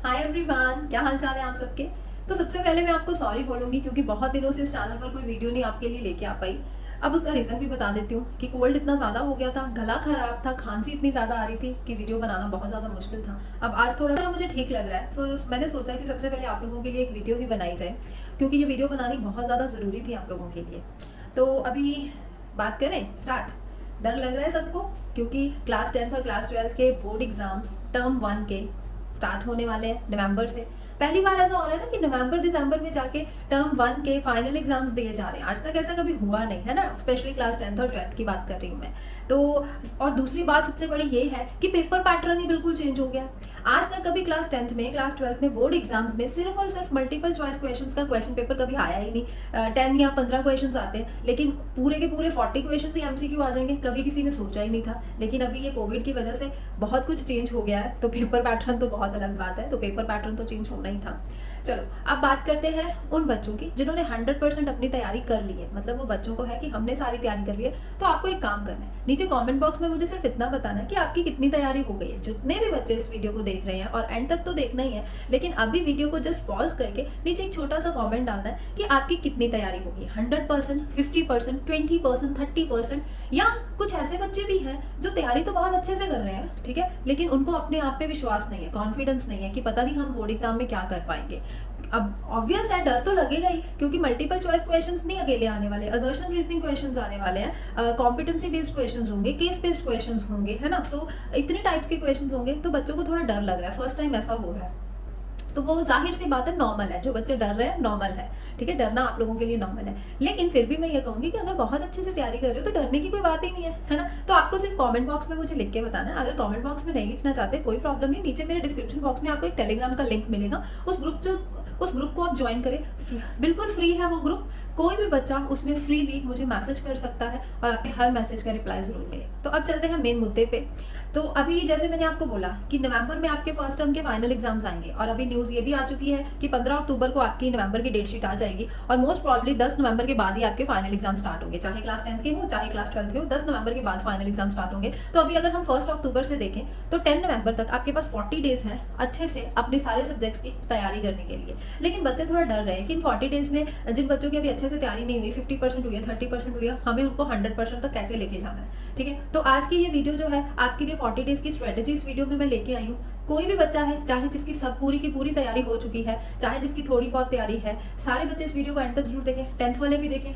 Hi everyone, क्या हाल चाल है आप सबके। तो सबसे पहले मैं आपको सॉरी बोलूंगी क्योंकि बहुत दिनों से इस चैनल पर कोई वीडियो नहीं आपके लिए लेके आ पाई। अब उसका रीज़न भी बता देती हूँ कि कोल्ड इतना ज़्यादा हो गया था, गला खराब था, खांसी इतनी ज़्यादा आ रही थी कि वीडियो बनाना बहुत ज़्यादा मुश्किल था। अब आज थोड़ा सा मुझे ठीक लग रहा है, सो मैंने सोचा कि सबसे पहले आप लोगों के लिए एक वीडियो ही बनाई जाए क्योंकि ये वीडियो बनानी बहुत ज़्यादा ज़रूरी थी आप लोगों के लिए। तो अभी बात करें स्टार्ट। डर लग रहा है सबको क्योंकि क्लास 10th और क्लास 12 के बोर्ड एग्जाम्स टर्म 1 के स्टार्ट होने वाले हैं नवंबर से। पहली बार ऐसा हो रहा है ना कि नवंबर दिसंबर में जाके टर्म 1 के फाइनल एग्जाम्स दिए जा रहे हैं। आज तक ऐसा कभी हुआ नहीं है ना, स्पेशली क्लास 10th और 12th की बात कर रही हूँ मैं। तो और दूसरी बात सबसे बड़ी ये है कि पेपर पैटर्न ही बिल्कुल चेंज हो गया। आज तक कभी क्लास 10th में क्लास 12th में बोर्ड एग्जाम्स में सिर्फ और सिर्फ मल्टीपल चॉइस क्वेश्चंस का क्वेश्चन पेपर कभी आया ही नहीं। 10 या 15 क्वेश्चंस आते हैं लेकिन पूरे के पूरे 40 क्वेश्चंस ही एमसीक्यू आ जाएंगे, कभी किसी ने सोचा ही नहीं था। लेकिन अभी ये कोविड की वजह से बहुत कुछ चेंज हो गया है, तो पेपर पैटर्न तो बहुत अलग बात है, तो पेपर पैटर्न तो चेंज होना ही था। चलो अब बात करते हैं उन बच्चों की जिन्होंने 100% अपनी तैयारी कर ली है। मतलब वो बच्चों को है कि हमने सारी तैयारी कर ली है। तो आपको एक काम करना है, नीचे कमेंट बॉक्स में मुझे सिर्फ इतना बताना है कि आपकी कितनी तैयारी हो गई है। जितने भी बच्चे इस वीडियो को देख रहे हैं, और एंड तक तो देखना ही है, लेकिन अभी वीडियो को जस्ट पॉज करके नीचे एक छोटा सा कॉमेंट डालना है कि आपकी कितनी तैयारी होगी। 100%, 50%, 20%, 30%, या कुछ ऐसे बच्चे भी हैं जो तैयारी तो बहुत अच्छे से कर रहे हैं, ठीक है, लेकिन उनको अपने आप पे विश्वास नहीं है, कॉन्फिडेंस नहीं है कि पता नहीं हम बोर्ड एग्जाम में क्या कर पाएंगे। अब ऑब्वियस है, डर तो लगेगा ही क्योंकि मल्टीपल चॉइस क्वेश्चंस नहीं अकेले आने वाले, असर्शन रीजनिंग क्वेश्चंस आने वाले हैं, कॉम्पिटेंसी बेस्ड क्वेश्चंस होंगे, केस बेस्ड क्वेश्चंस होंगे, है ना। तो इतने टाइप्स के क्वेश्चंस होंगे, तो बच्चों को थोड़ा डर लग रहा है, फर्स्ट टाइम ऐसा हो रहा है। तो वो जाहिर सी बात है, नॉर्मल है, जो बच्चे डर रहे हैं नॉर्मल है, ठीक है, डरना आप लोगों के लिए नॉर्मल है। लेकिन फिर भी मैं ये कहूंगी कि अगर बहुत अच्छे से तैयारी कर रहे हो तो डरने की कोई बात ही नहीं है ना। तो आपको सिर्फ कमेंट बॉक्स में मुझे लिख के बताना है। अगर कमेंट बॉक्स में नहीं लिखना चाहते कोई प्रॉब्लम नहीं, नीचे मेरे डिस्क्रिप्शन बॉक्स में आपको एक टेलीग्राम का लिंक मिलेगा, उस ग्रुप को आप ज्वाइन करें, बिल्कुल फ्री है वो ग्रुप। कोई भी बच्चा उसमें फ्रीली मुझे मैसेज कर सकता है और आपके हर मैसेज का रिप्लाई जरूर मिले। तो अब चलते हैं मेन मुद्दे पे। तो अभी जैसे मैंने आपको बोला कि नवंबर में आपके फर्स्ट टर्म के फाइनल एग्जाम्स आएंगे, और अभी न्यूज़ ये भी आ चुकी है कि 15 अक्टूबर को आपकी नवंबर की डेट शीट आ जाएगी, और मोस्ट प्रॉब्ली 10 नवंबर के बाद ही आपके फाइनल एग्जाम स्टार्ट होंगे, चाहे क्लास 10th के हो चाहे क्लास 12th के हो, 10 नवंबर के बाद फाइनल एग्जाम स्टार्ट होंगे। तो अभी अगर हम 1 अक्टूबर से देखें तो 10 नवंबर तक आपके पास 40 डेज हैं अच्छे से अपने सारे सब्जेक्ट्स की तैयारी करने के लिए। लेकिन बच्चे थोड़ा डर रहे हैं कि इन 40 डेज में जिन बच्चों की अभी अच्छे से तैयारी नहीं हुई, 50% हुई है, 30% हुई है, हमें उनको 100% तक कैसे लेके जाना है, ठीक है। तो आज की ये वीडियो जो है आपके लिए 40 डेज की स्ट्रेटेजी इस वीडियो में मैं लेके आई हूँ। कोई भी बच्चा है, चाहे जिसकी सब पूरी की पूरी तैयारी हो चुकी है, चाहे जिसकी थोड़ी बहुत तैयारी है, सारे बच्चे इस वीडियो को एंड तक जरूर देखें। 10th वाले भी देखें,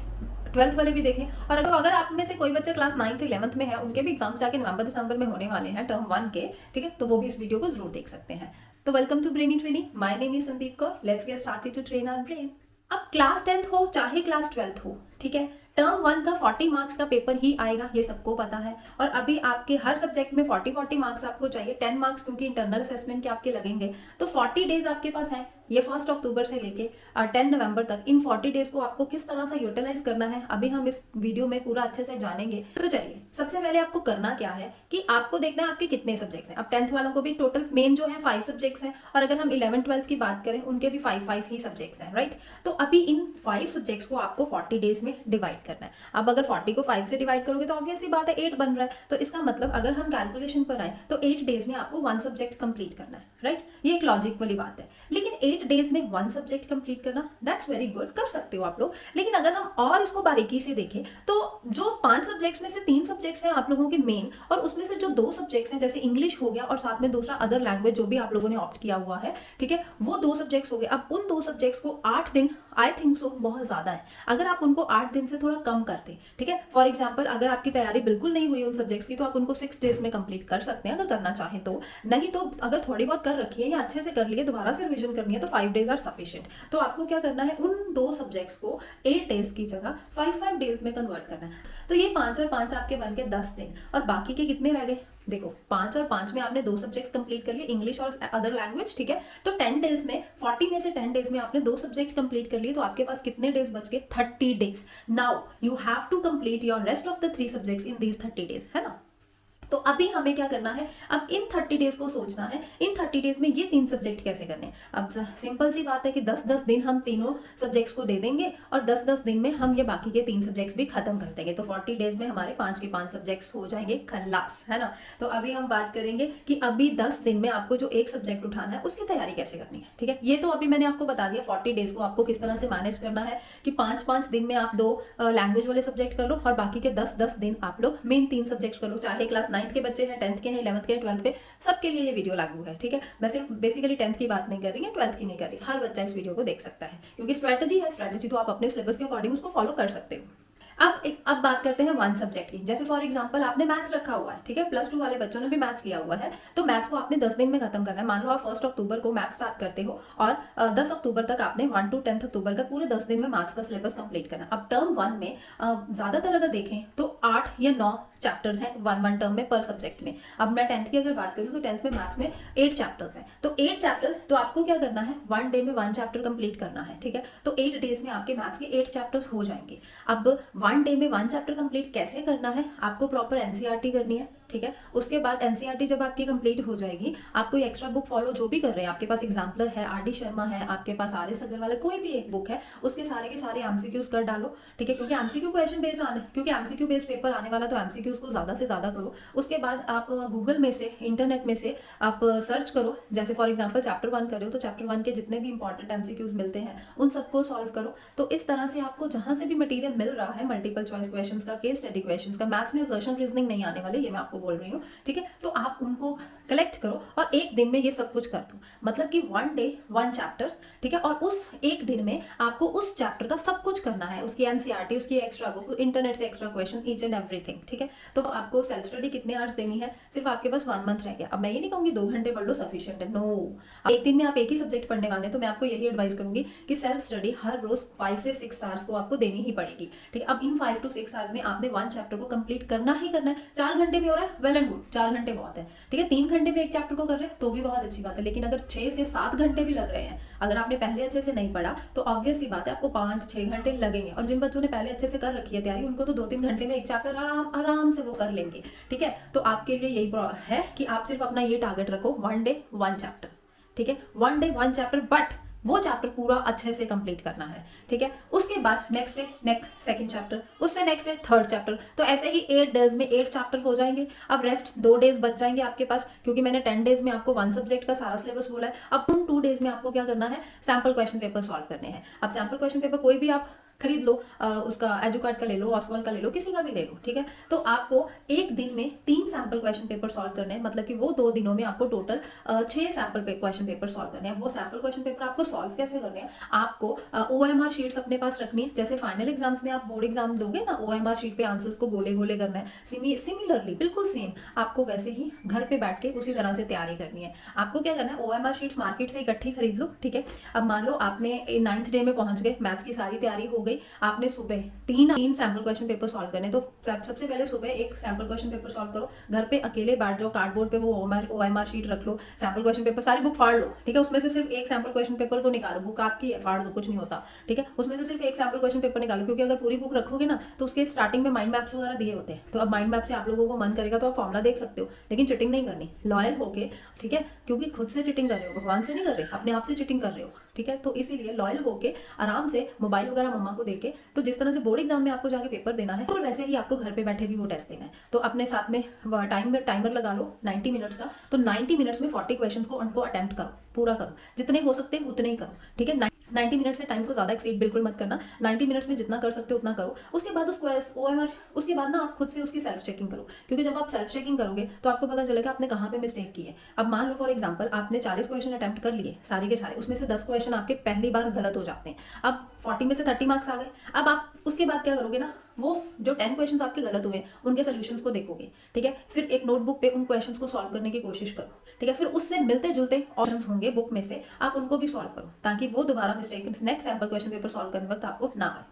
12th वाले भी देखें, और अगर आप में से कोई बच्चा क्लास 9th 11th में है, उनके भी एग्जाम्स जाके नवंबर दिसंबर में होने वाले हैं टर्म 1 के, ठीक है, तो वो भी इस वीडियो को जरूर देख सकते हैं। तो welcome to brainy training, my name is Sandeep Kaur, let's get started to train our brain. अब क्लास 10th हो चाहे क्लास 12th हो, ठीक है, टर्म 1 का 40 मार्क्स का पेपर ही आएगा, ये सबको पता है। और अभी आपके हर सब्जेक्ट में 40 मार्क्स आपको चाहिए, 10 मार्क्स क्योंकि इंटरनल असेसमेंट के आपके लगेंगे। तो 40 डेज आपके पास है, ये 1 अक्टूबर से लेके 10 नवंबर तक। इन 40 डेज को आपको किस तरह से यूटिलाइज करना है अभी हम इस वीडियो में पूरा अच्छे से जानेंगे। तो चलिए, सबसे पहले आपको करना क्या है कि आपको देखना है आपके कितने सब्जेक्ट्स हैं। अब 10th वालों को भी टोटल मेन जो है 5 सब्जेक्ट्स हैं, और अगर हम 11 12th की बात करें उनके भी 5 ही सब्जेक्ट्स हैं, राइट। तो अभी इन 5 सब्जेक्ट्स को आपको 40 डेज में डिवाइड करना है। अब अगर 40 को 5 से डिवाइड करोगे तो ऑब्वियस सी बात है 8 बन रहा है। तो इसका मतलब अगर हम कैलकुलेशन पर आए तो 8 डेज में आपको 1 सब्जेक्ट कंप्लीट करना है, राइट। ये एक लॉजिक वाली बात है। लेकिन 8 डेज में 1 सब्जेक्ट कंप्लीट करना, दैट्स वेरी गुड, कर सकते हो आप लोग। लेकिन अगर हम और इसको बारीकी से देखें तो जो 5 सब्जेक्ट्स में से 3 सब्जेक्ट्स हैं आप लोगों के मेन, और उसमें से जो 2 सब्जेक्ट्स हैं जैसे इंग्लिश हो गया और साथ में दूसरा अदर लैंग्वेज जो भी आप लोगों ने ऑप्ट किया हुआ है, ठीक है, वो 2 सब्जेक्ट्स हो गए। अब उन 2 सब्जेक्ट्स को 8 दिन, आई थिंक सो बहुत ज्यादा है, अगर आप उनको 8 दिन से थोड़ा कम करते, ठीक है। फॉर एग्जाम्पल अगर आपकी तैयारी बिल्कुल नहीं हुई उन सब्जेक्ट्स की तो आप उनको 6 डेज में कंप्लीट कर सकते हैं अगर करना चाहें तो। नहीं तो अगर थोड़ी बहुत कर रखी है या अच्छे से कर लिए, दोबारा से रिवीजन करनी है, तो 5 डेज आर सफिशिएंट। तो आपको क्या करना है, उन 2 सब्जेक्ट्स को 8 डेज की जगह 5 डेज में कन्वर्ट करना है। तो ये 5 और 5 आपके बन के 10 दिन, और बाकी के कितने रह गए, देखो 5 और 5 में आपने 2 सब्जेक्ट्स कंप्लीट कर लिए, इंग्लिश और अदर लैंग्वेज, ठीक है। तो 10 डेज में, 40 में से 10 डेज में आपने 2 सब्जेक्ट कंप्लीट कर लिए, तो आपके पास कितने डेज बच गए, 30 days. Now you have to complete your rest of the 3 subjects in these 30 days, है ना। तो अभी हमें क्या करना है, अब इन 30 डेज को सोचना है, इन 30 डेज में ये 3 सब्जेक्ट कैसे करने हैं। अब सिंपल सी बात है कि 10-10 दिन हम तीनों सब्जेक्ट्स को दे देंगे और 10-10 दिन में हम ये बाकी के 3 सब्जेक्ट्स भी खत्म कर देंगे। तो 40 डेज में हमारे 5 के 5 सब्जेक्ट्स हो जाएंगे खल्लास, है ना। तो अभी हम बात करेंगे कि अभी 10 दिन में आपको जो एक सब्जेक्ट उठाना है उसकी तैयारी कैसे करनी है, ठीक है। ये तो अभी मैंने आपको बता दिया 40 डेज को आपको किस तरह से मैनेज करना है कि 5-5 दिन में आप 2 लैंग्वेज वाले सब्जेक्ट कर लो और बाकी के 10-10 दिन आप लोग मेन 3 सब्जेक्ट्स कर लो। चाहे क्लास 9th के बच्चे हैं, 10th के हैं, 11th के हैं, 12th पे, सबके लिए ये वीडियो लागू है, ठीक है। मैं सिर्फ बेसिकली 10th की बात नहीं कर रही है, 12th की नहीं कर रही, हर बच्चा इस वीडियो को देख सकता है क्योंकि स्ट्रैटेजी है, स्ट्रैटेजी तो आप अपने सिलेबस के अकॉर्डिंग उसको फॉलो कर सकते हो। अब बात करते हैं वन सब्जेक्ट की। जैसे फॉर एग्जांपल आपने मैथ्स रखा हुआ है, ठीक है, +2 वाले बच्चों ने भी मैथ्स लिया हुआ है, तो मैथ्स को आपने 10 दिन में खत्म करना है। मान लो आप 1 अक्टूबर को मैथ्स स्टार्ट करते हो और 10 अक्टूबर तक आपने 1 to 10 अक्टूबर का पूरे 10 दिन में मैथ्स का सिलेबस कंप्लीट करना। अब टर्म 1 में ज्यादातर अगर देखें तो 8 या 9 चैप्टर्स हैं वन टर्म में पर सब्जेक्ट में। अब मैं 10th की अगर बात करूँ तो 10th में मैथ्स में 8 चैप्टर्स हैं, तो 8 चैप्टर्स, तो आपको क्या करना है, 1 डे में 1 चैप्टर कंप्लीट करना है, ठीक है। तो 8 डेज में आपके मैथ्स के 8 चैप्टर्स हो जाएंगे। अब 1 डे में 1 चैप्टर कंप्लीट कैसे करना है, आपको प्रॉपर एनसीईआरटी करनी है, ठीक है। उसके बाद एनसीईआरटी जब आपकी कंप्लीट हो जाएगी, आपको एक्स्ट्रा बुक फॉलो जो भी कर रहे हैं, आपके पास एग्जाम्पलर है, आर डी शर्मा है, आपके पास आर एस अग्रवाल है, कोई भी एक बुक है, उसके सारे के सारे एमसीक्यूज कर डालो, ठीक है, क्योंकि एमसीक्यू क्वेश्चन बेस्ड आने, क्योंकि एमसीक्यू बेस्ड पेपर आने वाला, तो एमसीक्यूज को ज्यादा से ज्यादा करो। उसके बाद आप गूगल में से, इंटरनेट में से आप सर्च करो, जैसे फॉर एग्जाम्पल चैप्टर 1 कर रहे हो तो चैप्टर 1 के जितने भी इंपॉर्टेंट एमसीक्यूज मिलते हैं उन सबको सॉल्व करो। तो इस तरह से आपको जहां से भी मटेरियल मिल रहा है, मल्टीपल चॉइस क्वेश्चंस का, केस स्टडी क्वेश्चंस का, मैथ्स में असर्शन रीजनिंग नहीं आने वाले, ये मैं आपको बोल रही हूँ, ठीक है, तो आप उनको कलेक्ट करो और एक दिन में ये सब कुछ कर दो। मतलब कि 1 डे 1 चैप्टर, ठीक है, और उस एक दिन में आपको उस चैप्टर का सब कुछ करना है, उसकी एनसीईआरटी, उसकी एक्स्ट्रा बुक, इंटरनेट से extra question, each and everything, ठीक है। तो आपको सेल्फ स्टडी कितने आवर्स देनी है, सिर्फ आपके पास 1 मंथ रह गया। अब मैं ये नहीं कहूंगी 2 घंटे पढ़ लो सफिशिएंट है, नो। एक दिन में आप एक ही सब्जेक्ट पढ़ने वाले हैं, तो मैं आपको यही एडवाइस करूंगी कि सेल्फ स्टडी हर रोज 5 से 6 आवर्स को आपको देनी ही पड़ेगी, ठीक है। अब इन 5 to 6 आवर्स में आपने 1 चैप्टर को कंप्लीट करना ही करना है। 4 घंटे में हो रहा है, वेल एंड गुड, 4 घंटे बहुत है, ठीक है। 3 घंटे में एक चैप्टर को कर रहे हैं तो भी बहुत अच्छी बात है, लेकिन अगर 6 से 7 घंटे भी लग रहे हैं, अगर आपने पहले अच्छे से नहीं पढ़ा तो ऑब्वियस सी बात है आपको 5-6 घंटे लगेंगे। और जिन बच्चों ने पहले अच्छे से कर रखी है तैयारी, उनको तो 2-3 घंटे में एक चैप्टर आराम से वो कर लेंगे, ठीक है। तो आपके लिए यही है कि आप सिर्फ अपना ये टारगेट रखो, 1 डे 1 चैप्टर, ठीक है, 1 डे 1 चैप्टर, बट वो चैप्टर पूरा अच्छे से कंप्लीट करना है, ठीक है। उसके बाद next day next second chapter, उससे नेक्स्ट डे थर्ड चैप्टर, तो ऐसे ही 8 डेज में 8 चैप्टर हो जाएंगे। अब रेस्ट 2 डेज बच जाएंगे आपके पास, क्योंकि मैंने 10 डेज में आपको 1 सब्जेक्ट का सारा सिलेबस बोला है। अब उन 2 डेज में आपको क्या करना है, सैम्पल क्वेश्चन पेपर सॉल्व करने हैं। अब सैम्पल क्वेश्चन पेपर कोई भी आप खरीद लो, उसका एजुकार्ड का ले लो, ऑसवाल का ले लो, किसी का भी ले लो, ठीक है। तो आपको एक दिन में 3 सैम्पल क्वेश्चन पेपर सॉल्व करने हैं, मतलब कि वो 2 दिनों में आपको total 6 sample question paper solve करने हैं। वो सैम्पल क्वेश्चन पेपर आपको सॉल्व कैसे करने हैं, आपको OMR शीट्स अपने पास रखनी है। जैसे फाइनल एग्जाम्स में आप बोर्ड एग्जाम दोगे ना, OMR शीट पे आंसर्स को गोले गोले करना है, सिमिलरली बिल्कुल सेम आपको वैसे ही घर पे बैठ के उसी तरह से तैयारी करनी है। आपको क्या करना है, OMR शीट्स मार्केट से इकट्ठी खरीद लो, ठीक है। अब मान लो आपने 9th डे में पहुंच गए, मैथ्स की सारी तैयारी हो गई, आपने सुबह 3 सैम्पल क्वेश्चन पेपर सॉल्व करने, तो सबसे पहले सुबह एक सैम्पल क्वेश्चन पेपर सॉल्व करो, घर पे अकेले बैठ जाओ, कार्डबोर्ड पे वो OMR शीट रख लो, सैम्पल क्वेश्चन पेपर सारी बुक फाड़ लो, ठीक है। उसमें से सिर्फ एक सैम्पल क्वेश्चन पेपर को निकालो, बुक आपकी है, फाड़ दो, कुछ नहीं होता, ठीक है। उसमें से सिर्फ एक सैम्पल क्वेश्चन पेपर निकालो, क्योंकि अगर पूरी बुक रखोगे ना तो उसके स्टार्टिंग में माइंड मैप्स वगैरह दिए होते हैं। तो अब माइंड मैप से आप लोगों को मन करेगा तो आप फॉर्मुला देख सकते हो, लेकिन चिटिंग नहीं करनी, लॉयल होके, ठीक है, क्योंकि खुद से चिटिंग कर रहे हो, भगवान से नहीं कर रहे, अपने आप से चिटिंग कर रहे हो, ठीक है। तो इसीलिए लॉयल होके आराम से मोबाइल वगैरह मम्मा को देके, तो जिस तरह से बोर्ड एग्जाम में आपको जाके पेपर देना है, तो वैसे ही आपको घर पे बैठे भी वो टेस्ट देना है। तो अपने साथ में टाइमर लगा लो 90 मिनट्स का, तो 90 मिनट्स में 40 क्वेश्चन को उनको अटेम्प्ट करो, पूरा करो, जितने हो सकते हैं उतने ही करो, ठीक है। 90 मिनट से टाइम को ज़्यादा एक्सीड बिल्कुल मत करना, 90 मिनट्स में जितना कर सकते हो उतना करो। उसके बाद उसको OMR, उसके बाद ना आप खुद से उसकी सेल्फ चेकिंग करो, क्योंकि जब आप सेल्फ चेकिंग करोगे तो आपको पता चलेगा आपने कहाँ पे मिस्टेक की है। अब मान लो फॉर एग्जांपल आपने 40 क्वेश्चन अटेम्प्ट कर लिए सारे के सारे, उसमें से 10 क्वेश्चन आपके पहली बार गलत हो जाते हैं, अब 40 में से 30 मार्क्स आ गए। अब आप उसके बाद क्या करोगे ना, वो जो 10 क्वेश्चंस आपके गलत हुए उनके सोल्यूशंस को देखोगे, ठीक है। फिर एक नोटबुक पे उन क्वेश्चंस को सॉल्व करने की कोशिश करो, ठीक है। फिर उससे मिलते जुलते ऑप्शंस होंगे बुक में से, आप उनको भी सॉल्व करो, ताकि वो दोबारा mistake next sample question paper solve करने वक्त आपको ना आए।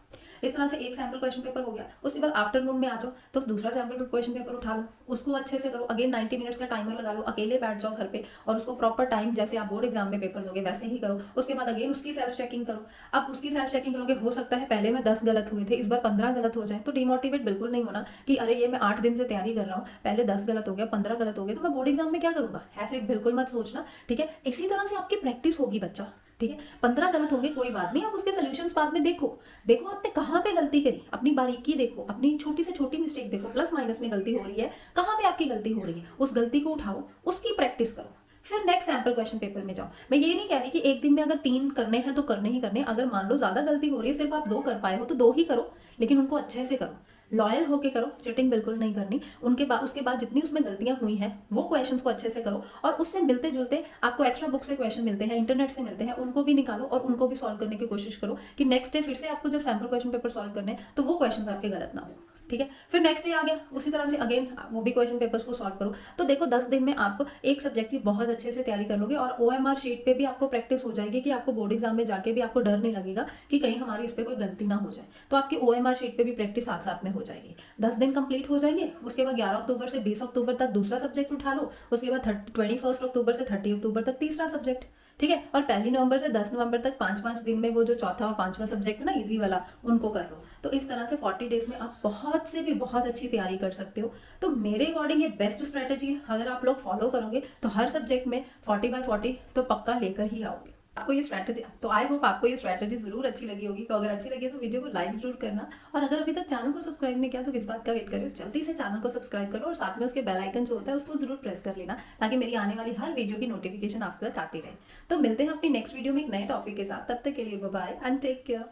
इस तरह से एक सैम्पल क्वेश्चन पेपर हो गया। उसके बाद आफ्टरनून में आ जाओ तो दूसरा सैम्पल क्वेश्चन पेपर उठा लो, उसको अच्छे से करो। अगेन 90 मिनट्स का टाइमर लगा लो, अकेले बैठ जाओ घर पे और उसको प्रॉपर टाइम जैसे आप बोर्ड एग्जाम में पेपर दोगे वैसे ही करो। उसके बाद अगेन उसकी सेल्फ चेकिंग करो। अब उसकी सेल्फ चेकिंग करोगे, हो सकता है पहले में 10 गलत हुए थे, इस बार 15 गलत हो जाए, तो डिमोटिवेट बिल्कुल नहीं होना कि अरे ये मैं 8 दिन से तैयारी कर रहा हूँ, पहले 10 गलत हो गया, 15 गलत हो गया, तो मैं बोर्ड एग्जाम में क्या करूंगा, ऐसे बिल्कुल मत सोचना। ठीक है, इसी तरह से आपकी प्रैक्टिस होगी बच्चा। ठीक है, 15 गलत होंगे कोई बात नहीं, आप उसके सोल्यूशंस बाद में देखो, देखो आपने कहाँ पे गलती करी, अपनी बारीकी देखो, अपनी छोटी से छोटी मिस्टेक देखो, प्लस माइनस में गलती हो रही है, कहाँ पे आपकी गलती हो रही है, उस गलती को उठाओ, उसकी प्रैक्टिस करो, फिर नेक्स्ट सैम्पल क्वेश्चन पेपर में जाओ। मैं ये नहीं कह रही कि एक दिन में अगर 3 करने हैं तो करने ही करने, अगर मान लो ज्यादा गलती हो रही है, सिर्फ आप 2 कर पाए हो तो 2 ही करो, लेकिन उनको अच्छे से करो, लॉयल होके करो, चिटिंग बिल्कुल नहीं करनी। उनके बाद उसके बाद जितनी उसमें गलतियां हुई हैं वो क्वेश्चंस को अच्छे से करो, और उससे मिलते जुलते आपको एक्स्ट्रा बुक से क्वेश्चन मिलते हैं, इंटरनेट से मिलते हैं, उनको भी निकालो और उनको भी सॉल्व करने की कोशिश करो कि नेक्स्ट डे फिर से आपको जब सैम्पल क्वेश्चन पेपर सॉल्व करने हैं तो वो क्वेश्चन आपके गलत ना हो। ठीक है, फिर नेक्स्ट डे आ गया, उसी तरह से अगेन वो भी क्वेश्चन पेपर्स को सॉल्व करो। तो देखो 10 दिन में आप एक सब्जेक्ट की बहुत अच्छे से तैयारी कर लोगे, और OMR शीट पे भी आपको प्रैक्टिस हो जाएगी कि आपको बोर्ड एग्जाम में जाके भी आपको डर नहीं लगेगा कि कहीं हमारी इस पे कोई गलती ना हो जाए। तो आपकी OMR शीट पे भी प्रैक्टिस साथ साथ में हो जाएगी। 10 दिन कंप्लीट हो जाएंगे, उसके बाद 11 अक्टूबर से 20 अक्टूबर तक दूसरा सब्जेक्ट उठा लो, उसके बाद 21 अक्टूबर से 30 अक्टूबर तक तीसरा सब्जेक्ट। ठीक है, और 1 नवंबर से 10 नवंबर तक 5-5 दिन में वो जो चौथा और 5वां सब्जेक्ट है ना इजी वाला, उनको कर लो। तो इस तरह से 40 डेज में आप बहुत से भी बहुत अच्छी तैयारी कर सकते हो। तो मेरे अकॉर्डिंग ये बेस्ट स्ट्रेटेजी है, अगर आप लोग फॉलो करोगे तो हर सब्जेक्ट में 40/40 तो पक्का लेकर ही आओगे। आपको ये स्ट्रैटेजी, तो आई होप आपको ये स्ट्रैटेजी जरूर अच्छी लगी होगी। तो अगर अच्छी लगी तो वीडियो को लाइक जरूर करना, और अगर अभी तक चैनल को सब्सक्राइब नहीं किया तो किस बात का वेट कर रहे हो, जल्दी से चैनल को सब्सक्राइब करो और साथ में उसके बेल आइकन जो होता है उसको जरूर प्रेस कर लेना, ताकि मेरी आने वाली हर वीडियो की नोटिफिकेशन आप तक आती रहे। तो मिलते हैं अपनी नेक्स्ट वीडियो में एक नए टॉपिक के साथ, तब तक के लिए bye bye and take care.